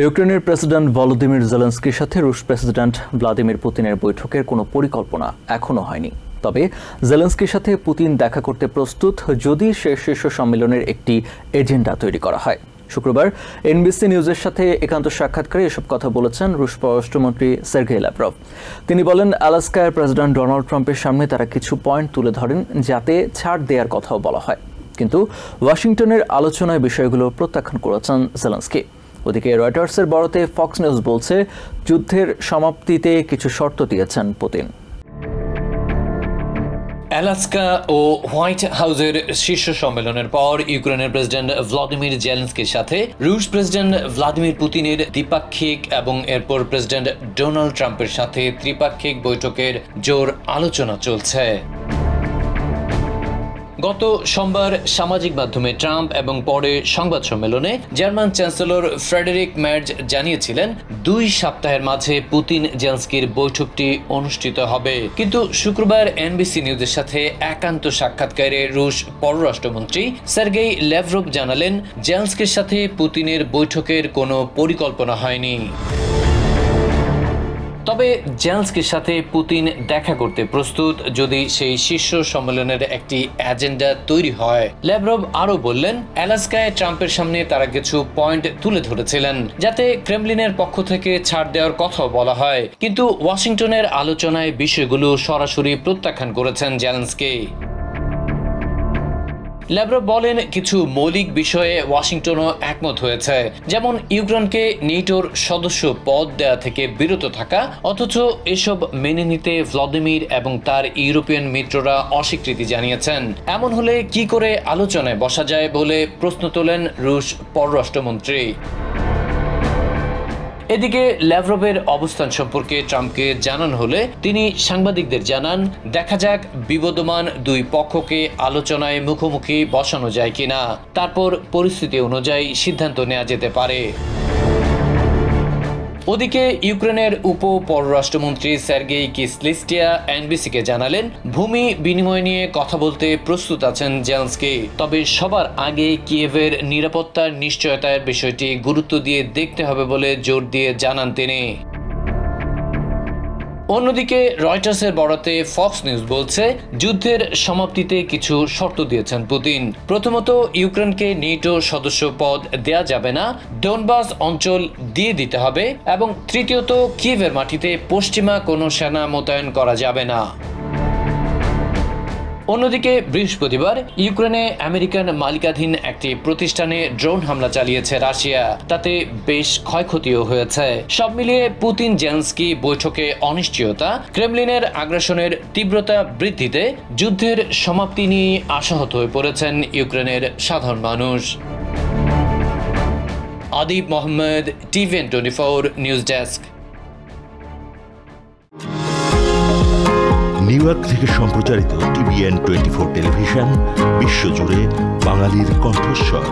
ইউক্রেনের president Volodymyr জেলেনস্কির সাথে রুশ প্রেসিডেন্ট ভ্লাদিমির পুতিনের বৈঠকের কোনো পরিকল্পনা এখনো হয়নি। তবে জেলেনস্কির সাথে পুতিন দেখা করতে প্রস্তুত যদি সে শীর্ষ সম্মেলনের একটি এজেন্ডা তৈরি করা হয়। শুক্রবার এনবিসি নিউজের সাথে একান্ত সাক্ষাৎকারে এসব কথা বলেছেন রুশ পররাষ্ট্রমন্ত্রী সের্গেই ল্যাভরভ। তিনি বলেন, আলাস্কার প্রেসিডেন্ট ডোনাল্ড ট্রাম্পের সামনে তারা কিছু পয়েন্ট তুলে ধরেন যাতে ছাড় দেওয়ার কথাও বলা হয়, কিন্তু ওয়াশিংটনের আলোচনায় বিষয়গুলো প্রত্যাখ্যান করেছেন জেলেনস্কি। ওদিকে রয়টার্সের বরাতে ফক্স নিউজ বলছে, যুদ্ধের সমাপ্তিতে কিছু শর্ত দিয়েছেন পুতিন। আলাস্কা ও হোয়াইট হাউসের শীর্ষ সম্মেলনের পর ইউক্রেনের প্রেসিডেন্ট ভ্লাদিমির জেলেনস্কির সাথে রুশ প্রেসিডেন্ট ভ্লাদিমির পুতিনের দ্বিপাক্ষিক এবং এরপর প্রেসিডেন্ট ডোনাল্ড ট্রাম্পের সাথে ত্রিপাক্ষিক বৈঠকের জোর আলোচনা চলছে। গত সোমবার সামাজিক মাধ্যমে ট্রাম্প এবং পরে সংবাদ সম্মেলনে জার্মান চ্যান্সেলর ফ্রেডেরিক মের্জ জানিয়েছিলেন 2 সপ্তাহের মাঝে পুতিন জেলেনস্কির বৈঠকটি অনুষ্ঠিত হবে। কিন্তু শুক্রবার এনবিসি নিউজের সাথে একান্ত সাক্ষাৎকারে রুশ পররাষ্ট্রমন্ত্রী সের্গেই ল্যাভরভ জানালেন, জেলেনস্কির সাথে পুতিনের বৈঠকের কোনো পরিকল্পনা হয়নি। তবে জেলেনস্কির সাথে পুতিন দেখা করতে প্রস্তুত যদি সেই শীর্ষ সম্মেলনের একটি এজেন্ডা তৈরি হয়। ল্যাভরভ আরও বললেন, আলাস্কায় ট্রাম্পের সামনে তারা কিছু পয়েন্ট তুলে ধরেছিলেন যাতে ক্রেমলিনের পক্ষ থেকে ছাড় দেওয়ার কথাও বলা হয়, কিন্তু ওয়াশিংটনের আলোচনায় বিষয়গুলো সরাসরি প্রত্যাখ্যান করেছেন জেলেনস্কি। ল্যাভরভ বলেন, কিছু মৌলিক বিষয়ে ওয়াশিংটনও একমত হয়েছে, যেমন ইউক্রেনকে নেটোর সদস্য পদ দেয়া থেকে বিরত থাকা, অথচ এসব মেনে নিতে ভ্লাদিমির এবং তার ইউরোপিয়ান মিত্ররা অস্বীকৃতি জানিয়েছেন। এমন হলে কি করে আলোচনায় বসা যায় বলে প্রশ্ন তোলেন রুশ পররাষ্ট্রমন্ত্রী। এদিকে ল্যাভরভের অবস্থান সম্পর্কে ট্রাম্পকে জানানো হলে তিনি সাংবাদিকদের জানান, দেখা যাক বিবদমান 2 পক্ষকে আলোচনায় মুখোমুখি বসানো যায় কিনা, তারপর পরিস্থিতি অনুযায়ী সিদ্ধান্ত নেওয়া যেতে পারে। ওদিকে ইউক্রেনের উপ পররাষ্ট্রমন্ত্রী সের্গেই কিসলিস্টিয়া এনবিসিকে জানালেন, ভূমি বিনিময় নিয়ে কথা বলতে প্রস্তুত আছেন জেলেনস্কি, তবে সবার আগে কিয়েভের নিরাপত্তার নিশ্চয়তার বিষয়টি গুরুত্ব দিয়ে দেখতে হবে বলে জোর দিয়ে জানান তিনি। অন্যদিকে রয়টার্সের বরাতে ফক্স নিউজ বলছে, যুদ্ধের সমাপ্তিতে কিছু শর্ত দিয়েছেন পুতিন। প্রথমত, ইউক্রেনকে নেটো সদস্য পদ দেয়া যাবে না, ডোনবাস অঞ্চল দিয়ে দিতে হবে, এবং তৃতীয়ত, কিয়েভের মাটিতে পশ্চিমা কোনো সেনা মোতায়েন করা যাবে না। অন্যদিকে বৃহস্পতিবার ইউক্রেনে আমেরিকান মালিকাধীন একটি প্রতিষ্ঠানে ড্রোন হামলা চালিয়েছে রাশিয়া, তাতে বেশ ক্ষয়ক্ষতিও হয়েছে। সব মিলিয়ে পুতিন জেলেনস্কি বৈঠকে অনিশ্চয়তা, ক্রেমলিনের আগ্রাসনের তীব্রতা বৃদ্ধিতে যুদ্ধের সমাপ্তি নিয়ে আশাহত হয়ে পড়েছেন ইউক্রেনের সাধারণ মানুষ। Adib Mohammad, TVN 24 news desk. New York থেকে সম্প্রচারিত টিভিএন 24 টেলিভিশন বিশ্বজুড়ে বাঙালির কণ্ঠস্বর।